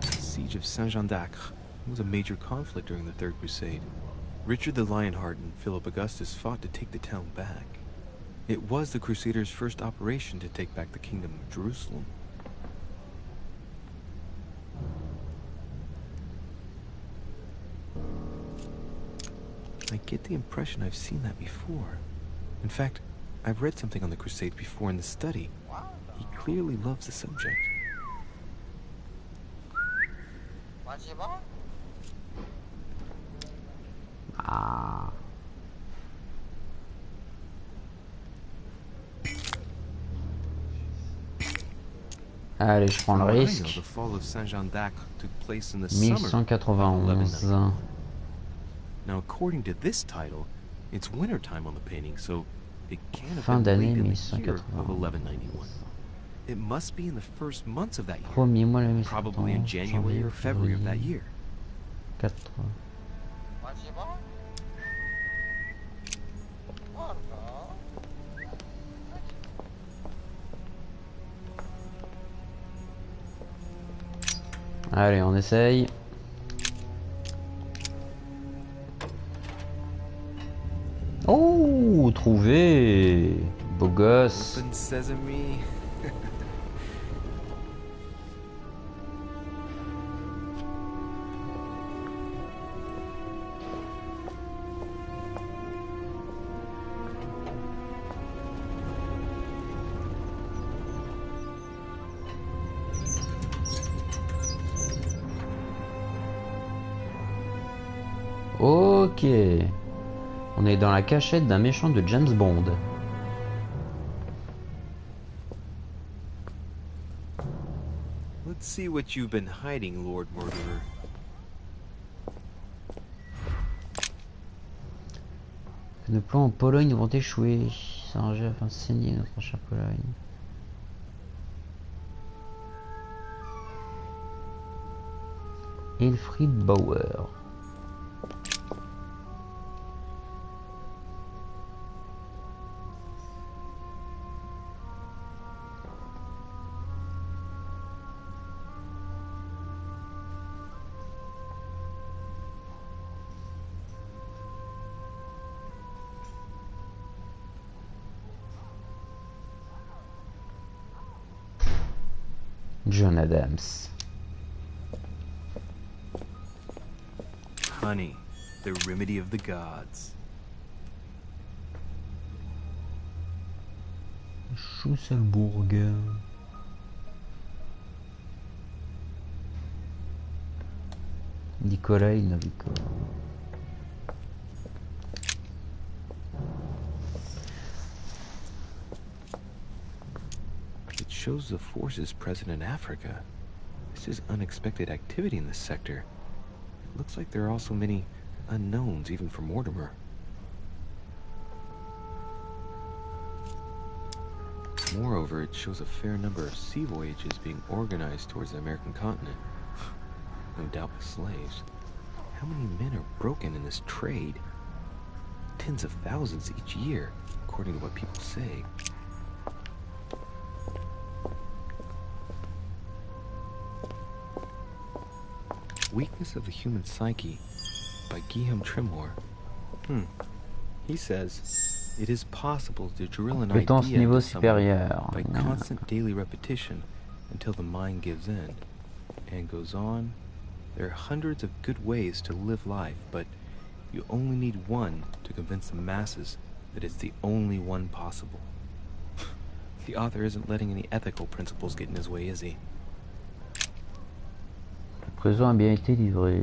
Speaker 1: The Siege of Saint-Jean d'Acre was a major conflict during the Third Crusade. Richard the Lionheart and Philip Augustus fought to take the town back. It was the Crusaders' first operation to take back the Kingdom of Jerusalem. I get the impression I've seen that before. In fact, I've read something on the Crusades before in the study. He clearly loves the subject.
Speaker 2: Ah. Allez, je prends le risque.
Speaker 1: The fall of Saint-Jean d'Acre took place in the summer of
Speaker 2: 1191.
Speaker 1: 1191. Now, according to this title, it's wintertime on the painting, so it can't have
Speaker 2: Fin
Speaker 1: been
Speaker 2: d'année
Speaker 1: late in the year
Speaker 2: 1191.
Speaker 1: of 1191. It must be in the first months of that year,
Speaker 2: Premier mois de
Speaker 1: probably in January or February of that year.
Speaker 2: 4. Allez, on essaye. Oh, trouvé. Beau gosse.
Speaker 1: Open sesame.
Speaker 2: Ok. On est dans la cachette d'un méchant de James Bond.
Speaker 1: Let's see what you've been hiding, Lord Murderer.
Speaker 2: Nos plans en Pologne vont échouer. S'arranger afin de saigner notre chère Pologne. Elfried Bauer. John Adams.
Speaker 1: Honey, the remedy of the gods.
Speaker 2: Schusselburg. Nikolai Novikov.
Speaker 1: It shows the forces present in Africa. This is unexpected activity in this sector. It looks like there are also many unknowns, even for Mortimer. Moreover, it shows a fair number of sea voyages being organized towards the American continent. No doubt with slaves. How many men are broken in this trade? Tens of thousands each year, according to what people say. Weakness of the Human Psyche by Guillaume Tremor. He says, it is possible to drill an
Speaker 2: Compétence
Speaker 1: idea
Speaker 2: niveau
Speaker 1: into someone
Speaker 2: supérieur.
Speaker 1: by constant daily repetition until the mind gives in and goes on. There are hundreds of good ways to live life, but you only need one to convince the masses that it's the only one possible. The author isn't letting any ethical principles get in his way, is he?
Speaker 2: Le présent a bien été livré.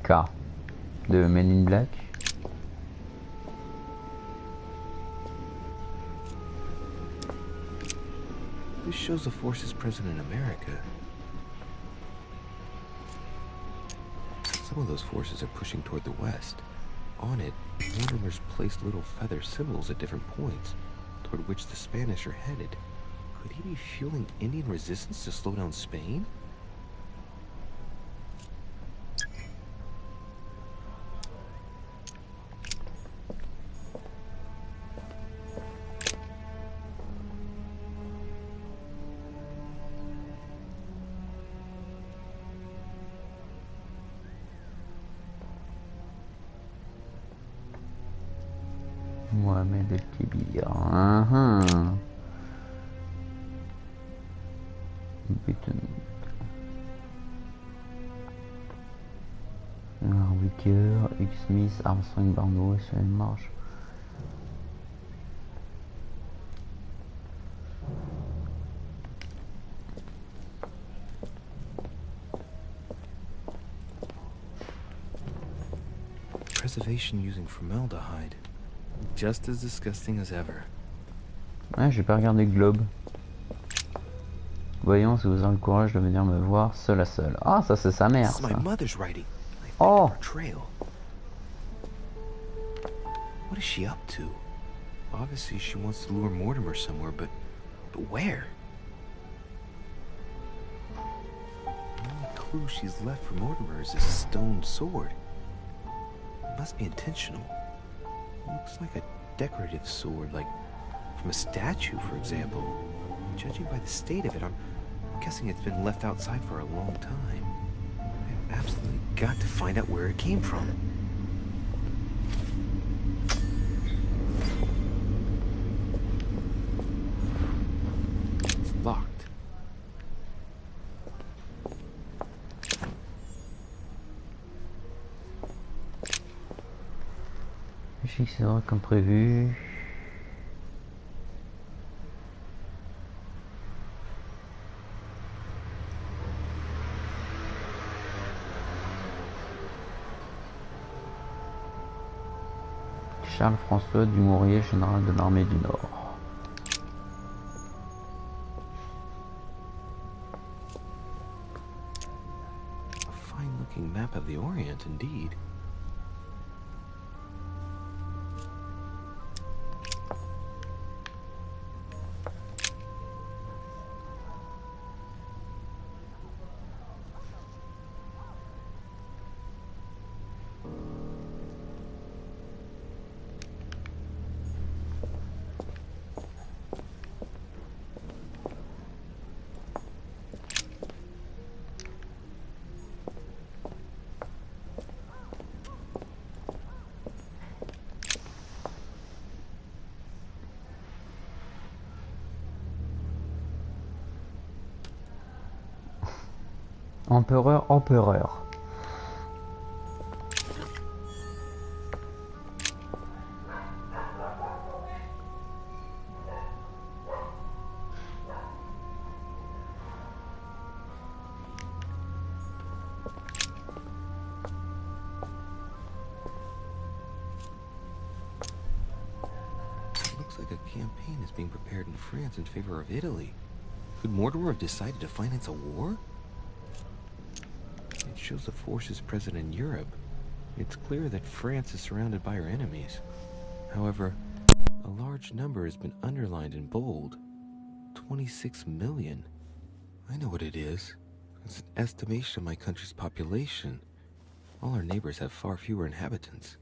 Speaker 2: car de Men in Black.
Speaker 1: This shows the forces present in America. Some of those forces are pushing toward the west. On it, Mortimer's placed little feather symbols at different points, toward which the Spanish are headed. Could he be fueling Indian resistance to slow down Spain?
Speaker 2: Mohamed El Kibir. Wicker, X Smith, Armstrong, Barneau, sur une marche.
Speaker 1: Preservation using formaldehyde. Just as disgusting as ever.
Speaker 2: Ouais, j'ai pas regardé le globe. Voyons si vous avez le courage de venir me voir seul à seul. Ah, ça c'est sa mère. Ça. Oh.
Speaker 1: What is she up to? Obviously she wants to lure Mortimer somewhere, but where? The only clue she's left for Mortimer is a stone sword. It must be intentional. It looks like a decorative sword, like from a statue, for example. Judging by the state of it, I'm guessing it's been left outside for a long time. I've absolutely got to find out where it came from. It's locked.
Speaker 2: Je sais que c'est vrai comme prévu. Charles-François Dumouriez, général de l'armée du Nord.
Speaker 1: A fine-looking map of the Orient, indeed.
Speaker 2: Empereur, empereur.
Speaker 1: Looks like a campaign is being prepared in France in favor of Italy. Could Mortimer have decided to finance a war? It shows the forces present in Europe. It's clear that France is surrounded by her enemies. However, a large number has been underlined in bold. 26 million. I know what it is. It's an estimation of my country's population. All our neighbors have far fewer inhabitants.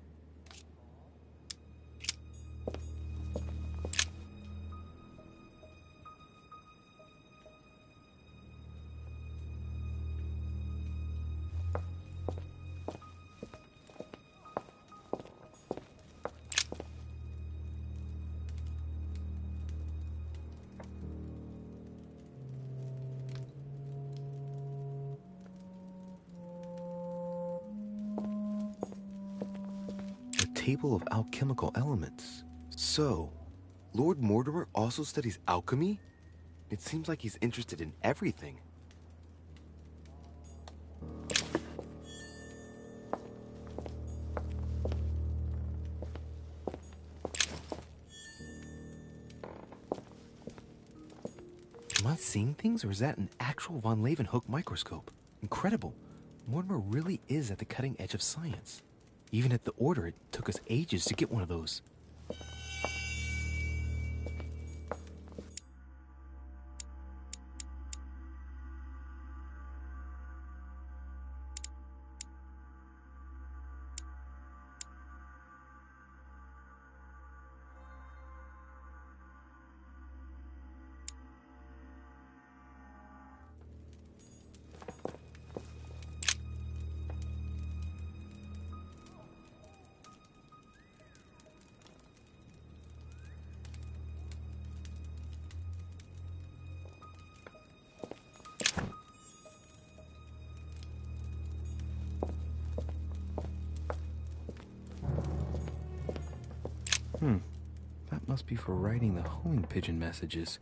Speaker 1: Table of alchemical elements. So, Lord Mortimer also studies alchemy? It seems like he's interested in everything. seeing things, or is that an actual von Leeuwenhoek microscope? Incredible. Mortimer really is at the cutting edge of science. Even at the Order, it took us ages to get one of those. That must be for writing the homing pigeon messages.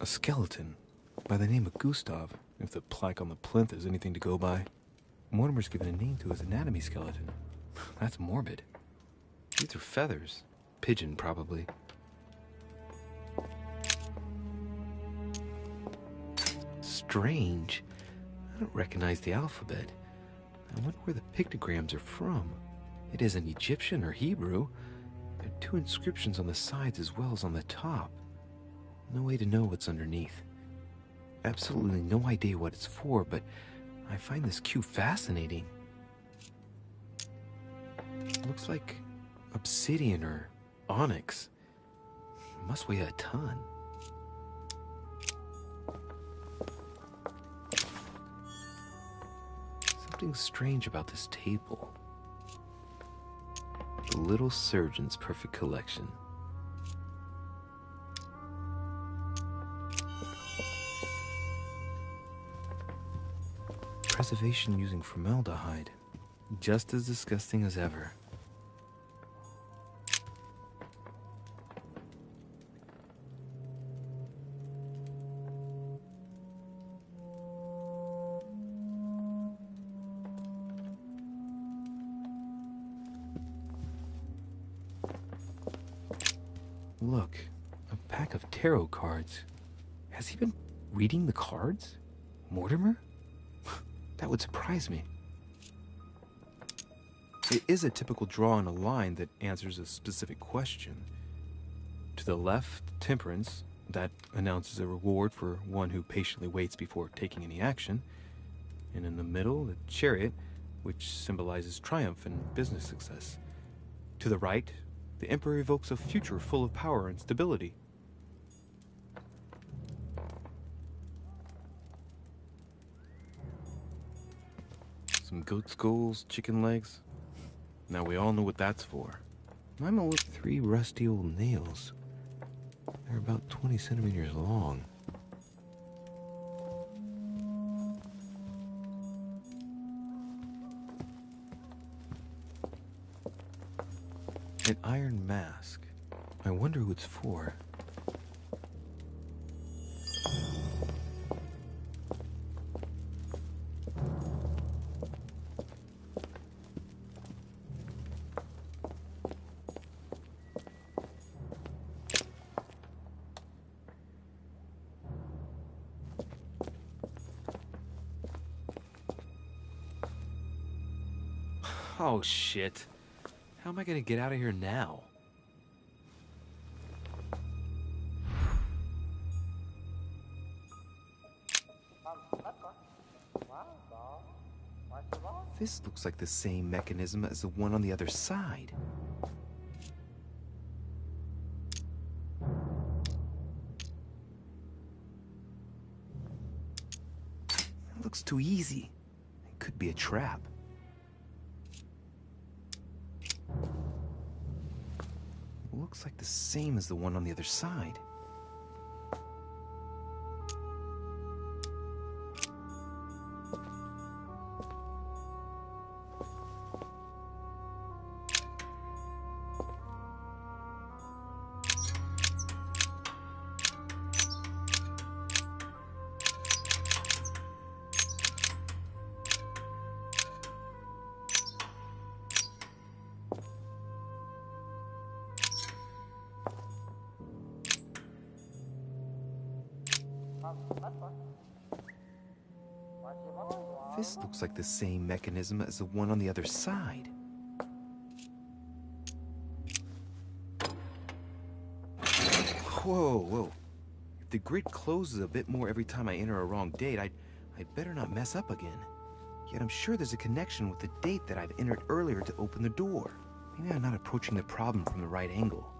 Speaker 1: A skeleton by the name of Gustav, if the plaque on the plinth is anything to go by. Mortimer's given a name to his anatomy skeleton. That's morbid. These are feathers. Pigeon, probably. Strange. I don't recognize the alphabet. I wonder where the pictograms are from. It isn't Egyptian or Hebrew. There are two inscriptions on the sides as well as on the top. No way to know what's underneath. Absolutely no idea what it's for, but I find this cue fascinating. Looks like obsidian or onyx. It must weigh a ton. Something strange about this table. The little surgeon's perfect collection. Preservation using formaldehyde. Just as disgusting as ever. Look, a pack of tarot cards. Has he been reading the cards? Mortimer? That would surprise me. It is a typical draw on a line that answers a specific question. To the left, temperance, that announces a reward for one who patiently waits before taking any action. And in the middle, the chariot, which symbolizes triumph and business success. To the right, the emperor evokes a future full of power and stability. Some goat skulls, chicken legs. Now we all know what that's for. Mama with 3 rusty old nails. They're about 20 centimeters long. An iron mask. I wonder who it's for. Oh, shit. How am I gonna get out of here now? This looks like the same mechanism as the one on the other side. It looks too easy. It could be a trap. Looks like the same as the one on the other side. This looks like the same mechanism as the one on the other side. Whoa, whoa. If the grid closes a bit more every time I enter a wrong date, I'd better not mess up again. Yet I'm sure there's a connection with the date that I've entered earlier to open the door. Maybe I'm not approaching the problem from the right angle.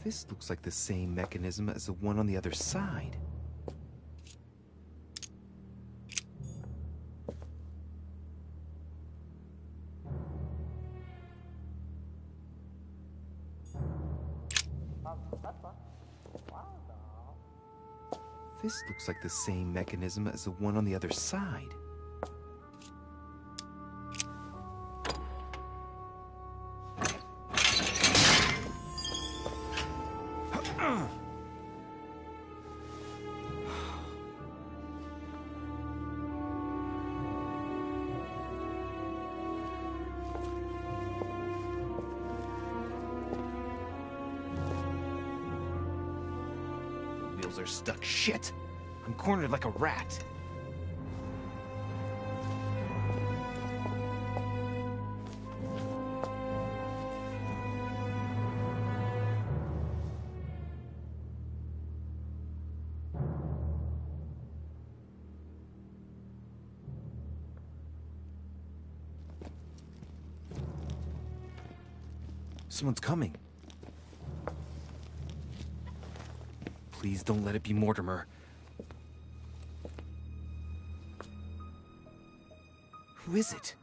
Speaker 1: This looks like the same mechanism as the one on the other side. This looks like the same mechanism as the one on the other side. Wheels are stuck. Shit! I'm cornered like a rat. Someone's coming. Please don't let it be Mortimer. Who is it?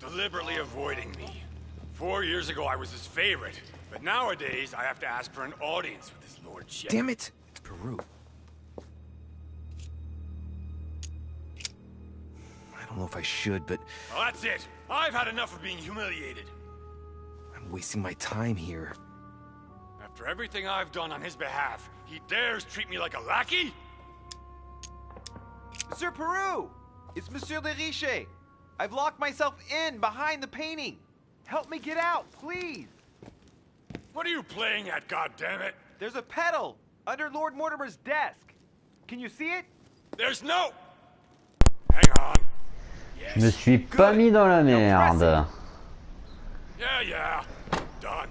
Speaker 6: Deliberately avoiding me. 4 years ago I was his favorite, but nowadays I have to ask for an audience with his lordship.
Speaker 1: Damn it! It's Peru. I don't know if I should, but...
Speaker 6: Well, that's it. I've had enough of being humiliated.
Speaker 1: I'm wasting my time here.
Speaker 6: After everything I've done on his behalf, he dares treat me like a lackey?
Speaker 3: Monsieur Peru! It's Monsieur de Riche. I've locked myself in behind the painting. Help me get out, please.
Speaker 6: What are you playing at, goddammit?
Speaker 3: There's a pedal under Lord Mortimer's desk. Can you see it?
Speaker 6: There's no... Hang on. Yes.
Speaker 2: Je me suis pas mis dans la merde.
Speaker 6: Yeah. Done.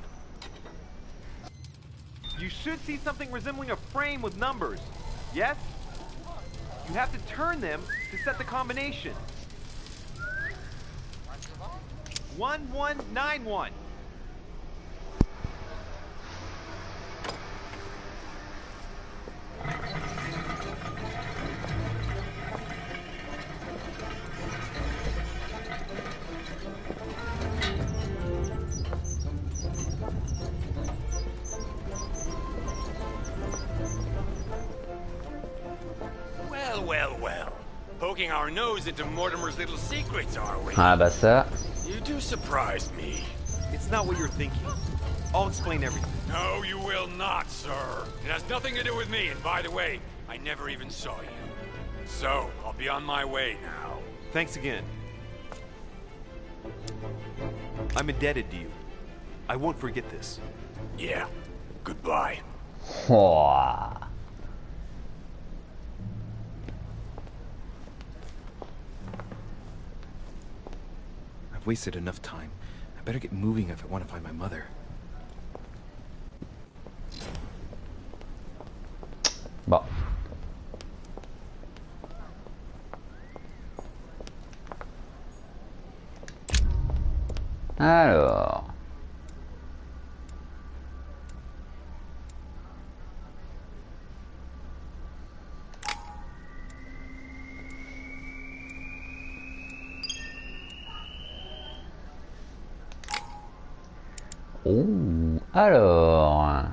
Speaker 3: You should see something resembling a frame with numbers. Yes? You have to turn them to set the combination. 1191.
Speaker 6: Well. Poking our nose into Mortimer's little secrets, are we?
Speaker 2: Ah bah ça.
Speaker 6: You do surprise me.
Speaker 3: It's not what you're thinking. I'll explain everything.
Speaker 6: No, you will not, sir. It has nothing to do with me, and by the way, I never even saw you. So, I'll be on my way now.
Speaker 3: Thanks again. I'm indebted to you. I won't forget this.
Speaker 6: Yeah. Goodbye.
Speaker 2: Oh.
Speaker 1: I've wasted enough time. I better get moving if I want to find my mother.
Speaker 2: Bon. Alors. Oh, alors.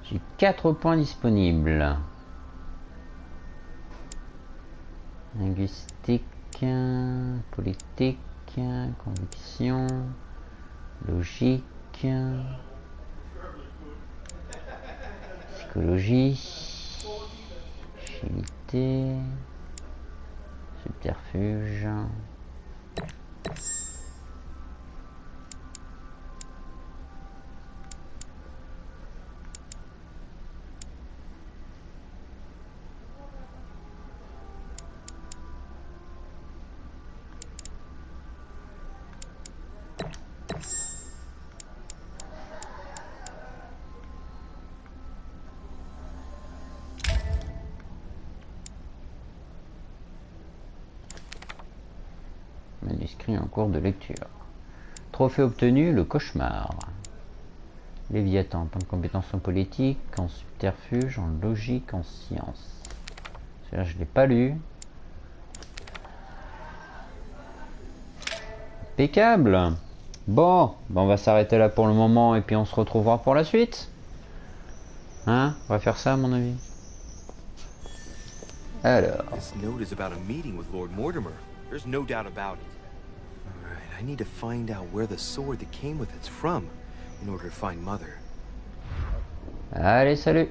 Speaker 2: J'ai 4 points disponibles. Linguistique, politique, conviction, logique, psychologie, agilité, subterfuge. Manuscrit en cours de lecture. Trophée obtenu, le cauchemar. Léviathan, point de compétence en politique, en subterfuge, en logique, en science. Celui-là, je ne l'ai pas lu. Impeccable. Bon, ben on va s'arrêter là pour le moment et puis on se retrouvera pour la suite. Hein? On va faire ça à mon avis. Alors.
Speaker 1: This note is about a meeting with Lord Mortimer. There's no doubt about it. Alright, I need to find out where the sword that came with it's from in order to find Mother.
Speaker 2: Allez, salut!